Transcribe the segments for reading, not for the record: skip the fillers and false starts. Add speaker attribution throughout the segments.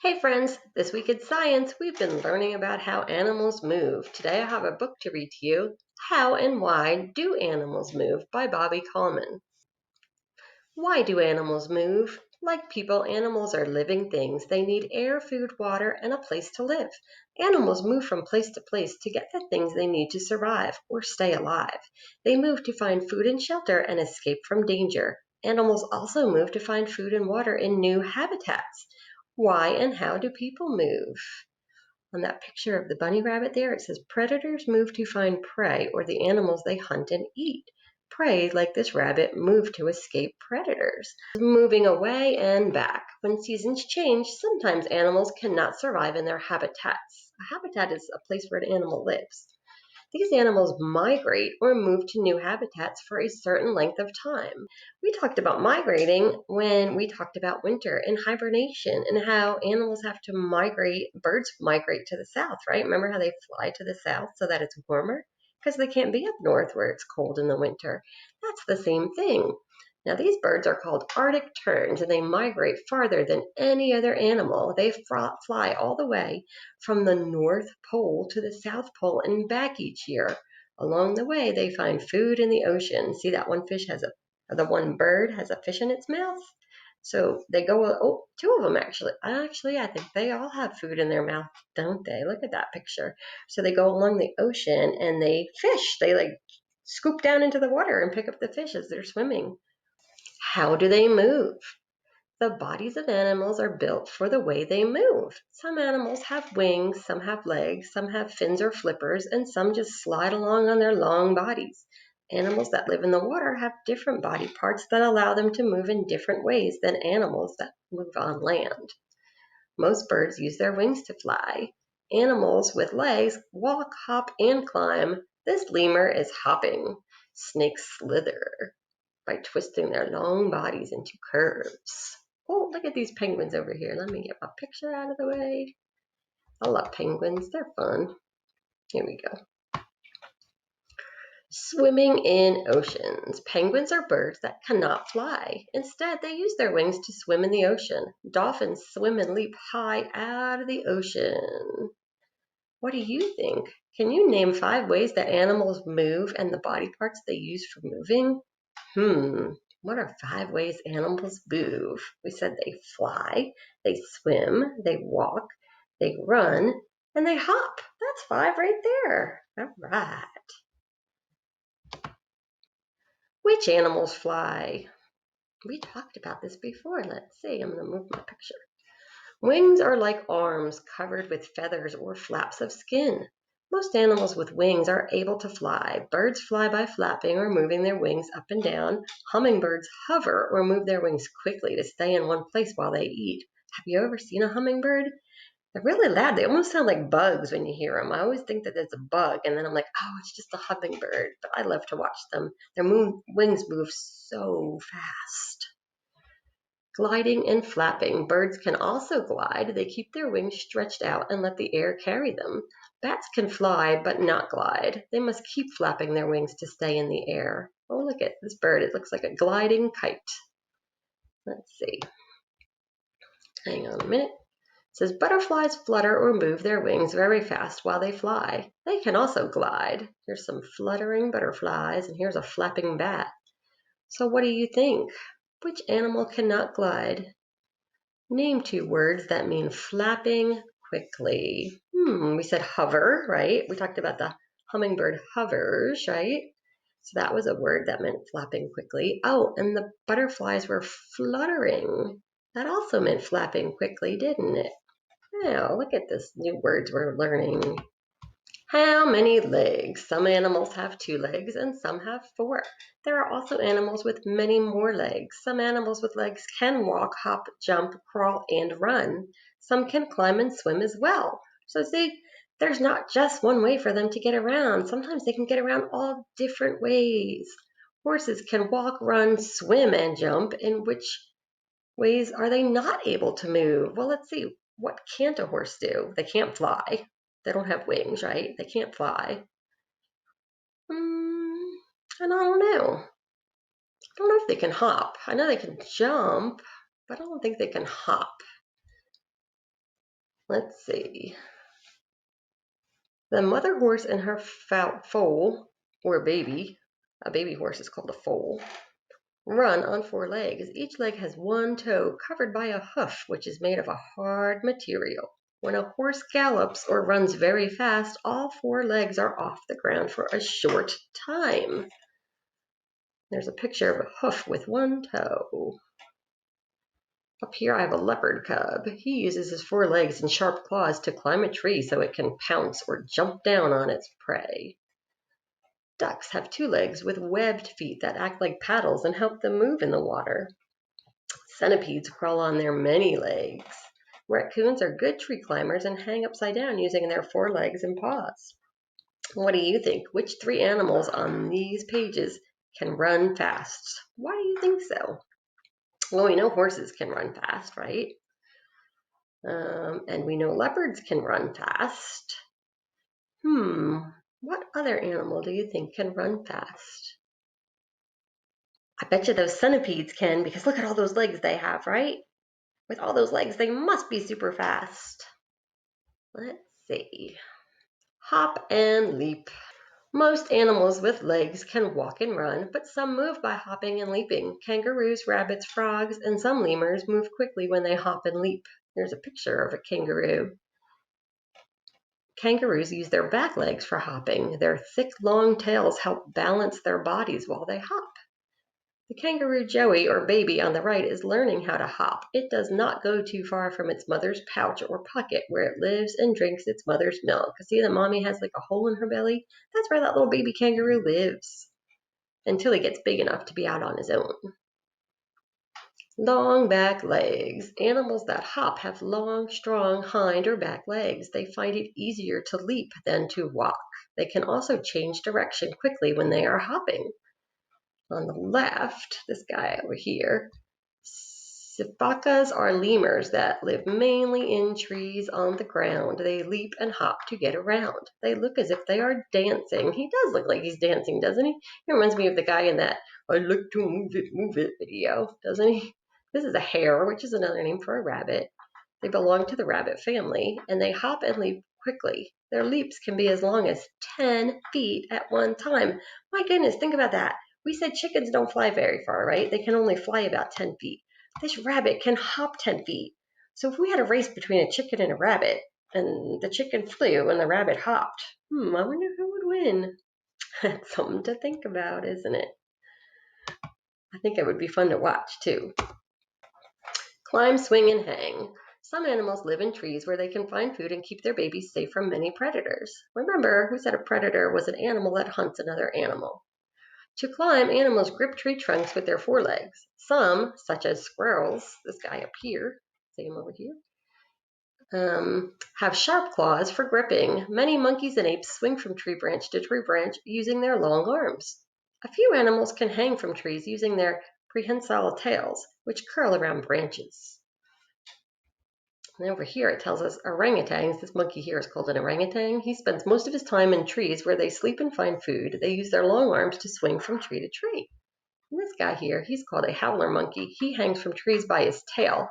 Speaker 1: Hey friends, this week in science, we've been learning about how animals move. Today I have a book to read to you, How and Why Do Animals Move by Bobby Coleman. Why do animals move? Like people, animals are living things. They need air, food, water, and a place to live. Animals move from place to place to get the things they need to survive or stay alive. They move to find food and shelter and escape from danger. Animals also move to find food and water in new habitats. Why and how do people move? On that picture of the bunny rabbit there, it says predators move to find prey or the animals they hunt and eat. Prey, like this rabbit, move to escape predators, moving away and back. When seasons change, sometimes animals cannot survive in their habitats. A habitat is a place where an animal lives. These animals migrate or move to new habitats for a certain length of time. We talked about migrating when we talked about winter and hibernation and how animals have to migrate, birds migrate to the south, right? Remember how they fly to the south so that it's warmer? Because they can't be up north where it's cold in the winter. That's the same thing. Now, these birds are called Arctic terns, and they migrate farther than any other animal. They fly all the way from the North Pole to the South Pole and back each year. Along the way, they find food in the ocean. See that the one bird has a fish in its mouth? So they go, two of them actually. Actually, I think they all have food in their mouth, don't they? Look at that picture. So they go along the ocean and they fish. They scoop down into the water and pick up the fish as they're swimming. How do they move? The bodies of animals are built for the way they move. Some animals have wings, some have legs, some have fins or flippers, and some just slide along on their long bodies. Animals that live in the water have different body parts that allow them to move in different ways than animals that move on land. Most birds use their wings to fly. Animals with legs walk, hop, and climb. This lemur is hopping. Snakes slither by twisting their long bodies into curves. Oh, look at these penguins over here. Let me get my picture out of the way. I love penguins. They're fun. Here we go. Swimming in oceans. Penguins are birds that cannot fly. Instead, they use their wings to swim in the ocean. Dolphins swim and leap high out of the ocean. What do you think? Can you name 5 ways that animals move and the body parts they use for moving? What are 5 ways animals move? We said they fly, they swim, they walk, they run, and they hop. That's 5 right there. All right. Which animals fly? We talked about this before. Let's see. I'm going to move my picture. Wings are like arms covered with feathers or flaps of skin. Most animals with wings are able to fly. Birds fly by flapping or moving their wings up and down. Hummingbirds hover or move their wings quickly to stay in one place while they eat. Have you ever seen a hummingbird? They're really loud. They almost sound like bugs when you hear them. I always think that it's a bug, and then I'm like, oh, it's just a hummingbird. But I love to watch them. Their wings move so fast. Gliding and flapping. Birds can also glide. They keep their wings stretched out and let the air carry them. Bats can fly but not glide. They must keep flapping their wings to stay in the air. Oh, look at this bird. It looks like a gliding kite. Let's see. Hang on a minute. It says butterflies flutter or move their wings very fast while they fly. They can also glide. Here's some fluttering butterflies, and here's a flapping bat. So what do you think? Which animal cannot glide? Name 2 words that mean flapping quickly. We said hover, right? We talked about the hummingbird hovers, right? So that was a word that meant flapping quickly. Oh, and the butterflies were fluttering. That also meant flapping quickly, didn't it? Oh, look at this new words we're learning. How many legs? Some animals have 2 legs and some have 4. There are also animals with many more legs. Some animals with legs can walk, hop, jump, crawl, and run. Some can climb and swim as well. So see, there's not just one way for them to get around. Sometimes they can get around all different ways. Horses can walk, run, swim, and jump. In which ways are they not able to move? Well, let's see. What can't a horse do? They can't fly. They don't have wings, right? They can't fly. And I don't know. I don't know if they can hop. I know they can jump, but I don't think they can hop. Let's see. The mother horse and her foal, or baby, a baby horse is called a foal, run on 4 legs. Each leg has 1 toe covered by a hoof, which is made of a hard material. When a horse gallops or runs very fast, all 4 legs are off the ground for a short time. There's a picture of a hoof with 1 toe. Up here I have a leopard cub. He uses his 4 legs and sharp claws to climb a tree so it can pounce or jump down on its prey. Ducks have 2 legs with webbed feet that act like paddles and help them move in the water. Centipedes crawl on their many legs. Raccoons are good tree climbers and hang upside down using their 4 legs and paws. What do you think? Which 3 animals on these pages can run fast? Why do you think so? Well, we know horses can run fast, right? And we know leopards can run fast. What other animal do you think can run fast? I bet you those centipedes can, because look at all those legs they have, right? With all those legs, they must be super fast. Let's see. Hop and leap. Most animals with legs can walk and run, but some move by hopping and leaping. Kangaroos, rabbits, frogs, and some lemurs move quickly when they hop and leap. There's a picture of a kangaroo. Kangaroos use their back legs for hopping. Their thick, long tails help balance their bodies while they hop. The kangaroo Joey, or baby, on the right is learning how to hop. It does not go too far from its mother's pouch or pocket where it lives and drinks its mother's milk. See, the mommy has like a hole in her belly? That's where that little baby kangaroo lives until he gets big enough to be out on his own. Long back legs. Animals that hop have long, strong hind or back legs. They find it easier to leap than to walk. They can also change direction quickly when they are hopping. On the left, this guy over here, sifakas are lemurs that live mainly in trees on the ground. They leap and hop to get around. They look as if they are dancing. He does look like he's dancing, doesn't he? He reminds me of the guy in that "I like to move it" video, doesn't he? This is a hare, which is another name for a rabbit. They belong to the rabbit family, and they hop and leap quickly. Their leaps can be as long as 10 feet at one time. My goodness, think about that. We said chickens don't fly very far, right? They can only fly about 10 feet. This rabbit can hop 10 feet. So if we had a race between a chicken and a rabbit, and the chicken flew and the rabbit hopped, I wonder who would win. That's something to think about, isn't it? I think it would be fun to watch, too. Climb, swing, and hang. Some animals live in trees where they can find food and keep their babies safe from many predators. Remember, who said a predator was an animal that hunts another animal? To climb, animals grip tree trunks with their 4 legs. Some, such as squirrels, this guy up here, see him over here, have sharp claws for gripping. Many monkeys and apes swing from tree branch to tree branch using their long arms. A few animals can hang from trees using their prehensile tails, which curl around branches. And over here it tells us orangutans. This monkey here is called an orangutan. He spends most of his time in trees where they sleep and find food. They use their long arms to swing from tree to tree. And this guy here, he's called a howler monkey. He hangs from trees by his tail.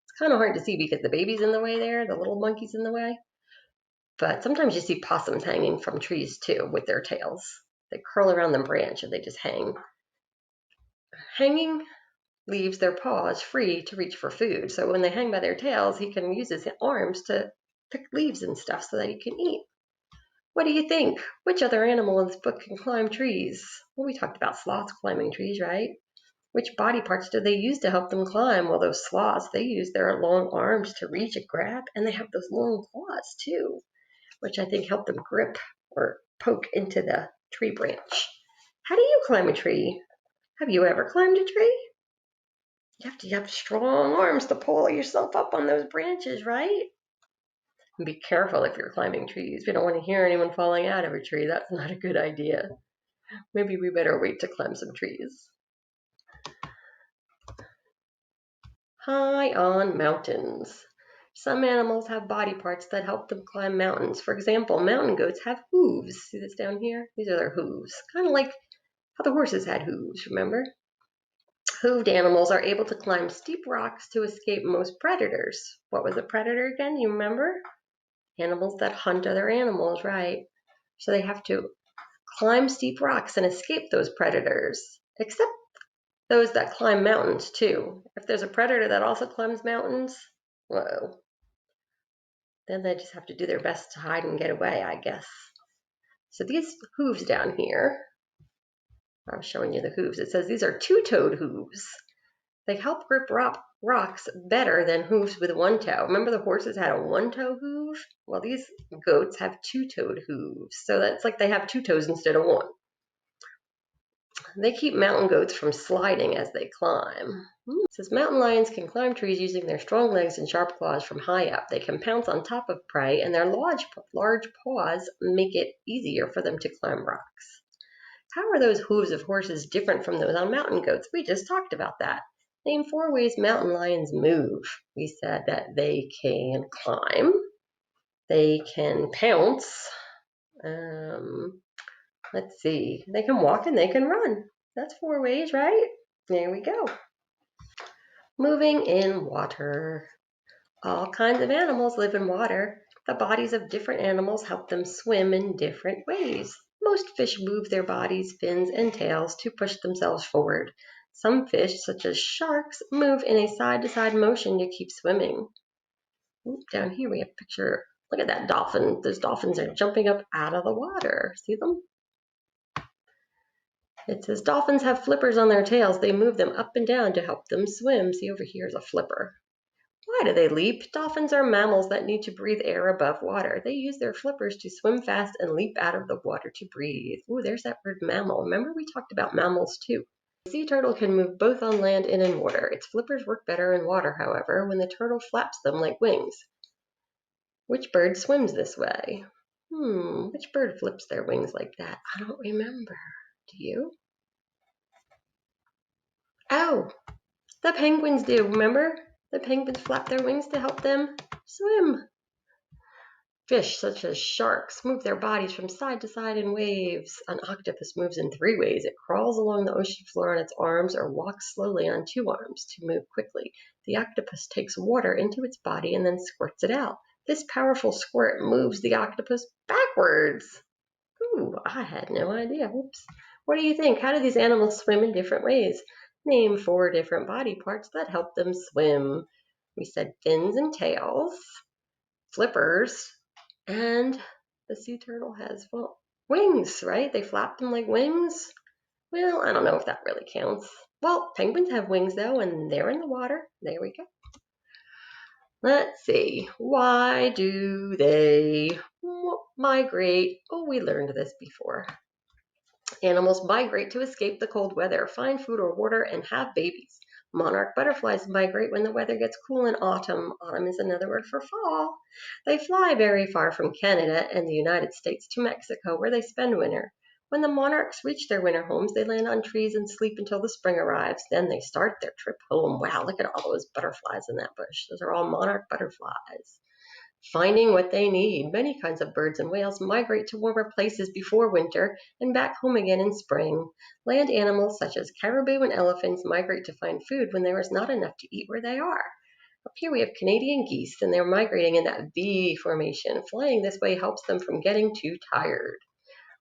Speaker 1: It's kind of hard to see because the baby's in the way there, the little monkey's in the way. But sometimes you see possums hanging from trees too with their tails. They curl around the branch and they just hang. Hanging leaves their paws free to reach for food. So when they hang by their tails, he can use his arms to pick leaves and stuff so that he can eat. What do you think? Which other animal in this book can climb trees? Well, we talked about sloths climbing trees, right? Which body parts do they use to help them climb? Well, those sloths, they use their long arms to reach and grab, and they have those long claws too, which I think help them grip or poke into the tree branch. How do you climb a tree? Have you ever climbed a tree? You have to have strong arms to pull yourself up on those branches, right? And be careful if you're climbing trees. We don't want to hear anyone falling out of a tree. That's not a good idea. Maybe we better wait to climb some trees. High on mountains. Some animals have body parts that help them climb mountains. For example, mountain goats have hooves. See this down here? These are their hooves. Kind of like how the horses had hooves, remember? Hooved animals are able to climb steep rocks to escape most predators. What was a predator again? You remember? Animals that hunt other animals, right? So they have to climb steep rocks and escape those predators, except those that climb mountains too. If there's a predator that also climbs mountains, whoa, then they just have to do their best to hide and get away, I guess. So these hooves down here, I'm showing you the hooves. It says these are two-toed hooves. They help grip rocks better than hooves with one toe. Remember the horses had a one-toe hoof? Well, these goats have two-toed hooves. So that's like they have two toes instead of one. They keep mountain goats from sliding as they climb. It says mountain lions can climb trees using their strong legs and sharp claws from high up. They can pounce on top of prey, and their large paws make it easier for them to climb rocks. How are those hooves of horses different from those on mountain goats? We just talked about that. Name 4 ways mountain lions move. We said that they can climb, they can pounce, let's see, they can walk and they can run. That's 4 ways, right? There we go. Moving in water. All kinds of animals live in water. The bodies of different animals help them swim in different ways. Most fish move their bodies, fins, and tails to push themselves forward. Some fish, such as sharks, move in a side-to-side motion to keep swimming. Down here we have a picture. Look at that dolphin. Those dolphins are jumping up out of the water. See them? It says dolphins have flippers on their tails. They move them up and down to help them swim. See, over here is a flipper. Why do they leap? Dolphins are mammals that need to breathe air above water. They use their flippers to swim fast and leap out of the water to breathe. Ooh, there's that word mammal. Remember we talked about mammals too. The sea turtle can move both on land and in water. Its flippers work better in water, however, when the turtle flaps them like wings. Which bird swims this way? Which bird flips their wings like that? I don't remember. Do you? Oh, the penguins do, remember? The penguins flap their wings to help them swim. Fish, such as sharks, move their bodies from side to side in waves. An octopus moves in 3 ways. It crawls along the ocean floor on its arms or walks slowly on 2 arms to move quickly. The octopus takes water into its body and then squirts it out. This powerful squirt moves the octopus backwards. Ooh, I had no idea. Oops. What do you think? How do these animals swim in different ways? Name 4 different body parts that help them swim. We said fins and tails, flippers, and the sea turtle has, well, wings, right? They flap them like wings. Well, I don't know if that really counts. Well, penguins have wings, though, and they're in the water. There we go. Let's see. Why do they migrate? Oh, we learned this before. Animals migrate to escape the cold weather, find food or water, and have babies. Monarch butterflies migrate when the weather gets cool in autumn. Autumn is another word for fall. They fly very far from Canada and the United States to Mexico, where they spend winter. When the monarchs reach their winter homes, they land on trees and sleep until the spring arrives. Then they start their trip home. Wow, look at all those butterflies in that bush. Those are all monarch butterflies. Finding what they need. Many kinds of birds and whales migrate to warmer places before winter and back home again in spring. Land animals such as caribou and elephants migrate to find food when there is not enough to eat where they are. Up here we have Canadian geese, and they're migrating in that V formation. Flying this way helps them from getting too tired.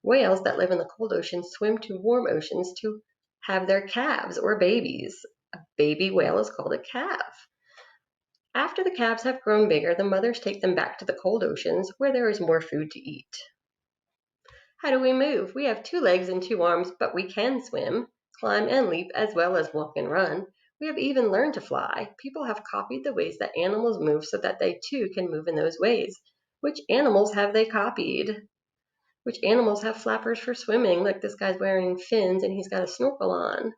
Speaker 1: Whales that live in the cold ocean swim to warm oceans to have their calves or babies. A baby whale is called a calf. After the calves have grown bigger, the mothers take them back to the cold oceans where there is more food to eat. How do we move? We have 2 legs and 2 arms, but we can swim, climb, and leap, as well as walk and run. We have even learned to fly. People have copied the ways that animals move so that they too can move in those ways. Which animals have they copied? Which animals have flappers for swimming? Like this guy's wearing fins and he's got a snorkel on.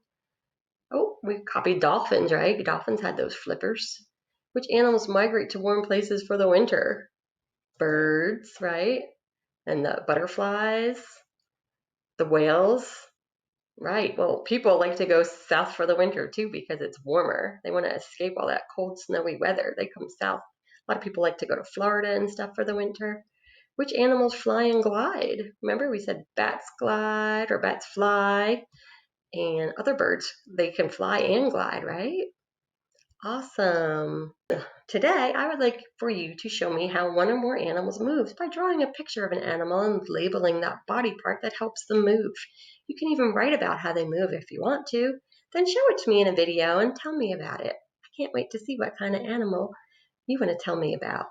Speaker 1: Oh, we copied dolphins, right? Dolphins had those flippers. Which animals migrate to warm places for the winter? Birds, right? And the butterflies, the whales, right? Well, people like to go south for the winter too because it's warmer. They want to escape all that cold, snowy weather. They come south. A lot of people like to go to Florida and stuff for the winter. Which animals fly and glide? Remember we said bats glide or bats fly. And other birds, they can fly and glide, right? Awesome. Today, I would like for you to show me how one or more animals moves by drawing a picture of an animal and labeling that body part that helps them move. You can even write about how they move if you want to. Then show it to me in a video and tell me about it. I can't wait to see what kind of animal you want to tell me about.